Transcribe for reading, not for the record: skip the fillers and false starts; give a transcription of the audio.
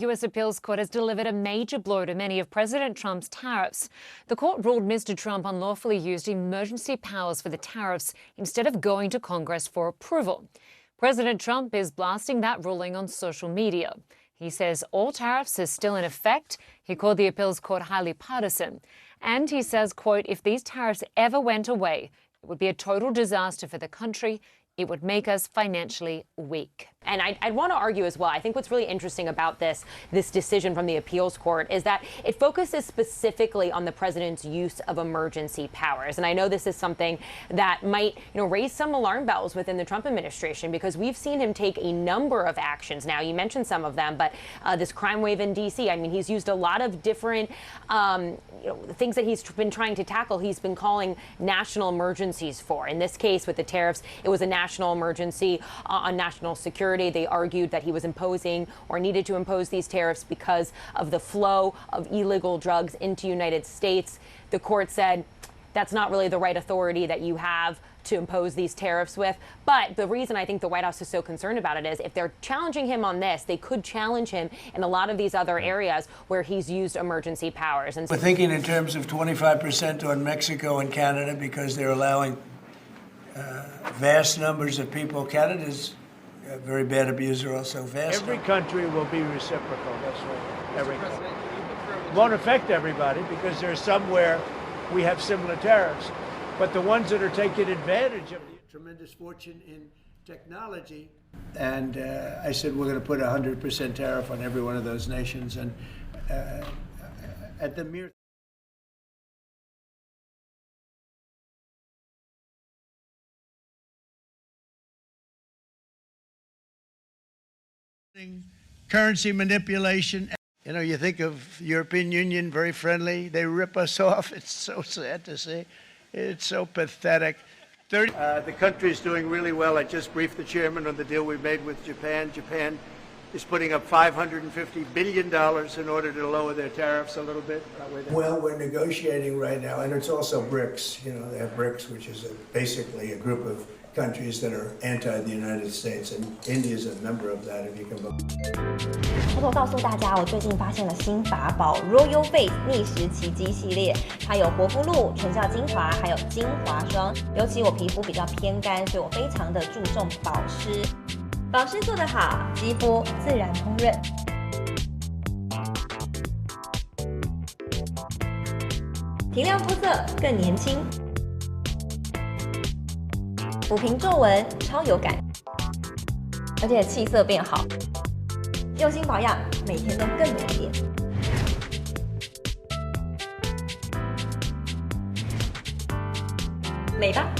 U.S. Appeals Court has delivered a major blow to many of President Trump's tariffs. The court ruled Mr. Trump unlawfully used emergency powers for the tariffs instead of going to Congress for approval. President Trump is blasting that ruling on social media. He says all tariffs are still in effect. He called the appeals court highly partisan. And he says, quote, if these tariffs ever went away, it would be a total disaster for the country. It would make us financially weak. And I'd want to argue as well, I think what's really interesting about this decision from the appeals court is that it focuses specifically on the president's use of emergency powers. And I know this is something that might, raise some alarm bells within the Trump administration, because we've seen him take a number of actions now. You mentioned some of them, but this crime wave in D.C., I mean, he's used a lot of different things that he's been trying to tackle. He's been calling national emergencies for. In this case, with the tariffs, it was a national emergency on national security. They argued that he was imposing or needed to impose these tariffs because of the flow of illegal drugs into the United States. The court said that's not really the right authority that you have to impose these tariffs with. But the reason I think the White House is so concerned about it is if they're challenging him on this, they could challenge him in a lot of these other areas where he's used emergency powers. And we're thinking in terms of 25% on Mexico and Canada because they're allowing vast numbers of people. Canada's a very bad abuser, also vast. Every country will be reciprocal. That's right. Every country. It won't affect everybody because there's somewhere we have similar tariffs. But the ones that are taking advantage of the tremendous fortune in technology. And I said, we're going to put 100% tariff on every one of those nations. And at the mere currency manipulation. You think of the European Union, very friendly. They rip us off. It's so sad to see. It's so pathetic. The country is doing really well. I just briefed the chairman on the deal we made with Japan. Japan is putting up $550 billion in order to lower their tariffs a little bit. Well, we're negotiating right now, and it's also BRICS. They have BRICS, which is basically a group of countries that are anti the United States, and India is a member of that, if you can believe. 偷偷告诉大家，我最近发现了新法宝 Royal Face 逆时奇迹系列，它有活肤露、全效精华，还有精华霜。尤其我皮肤比较偏干，所以我非常的注重保湿。保湿做得好，肌肤自然烹润。提亮肤色更年轻。抚平皱纹，超有感，而且气色变好，用心保养，每天都更美丽。美吧。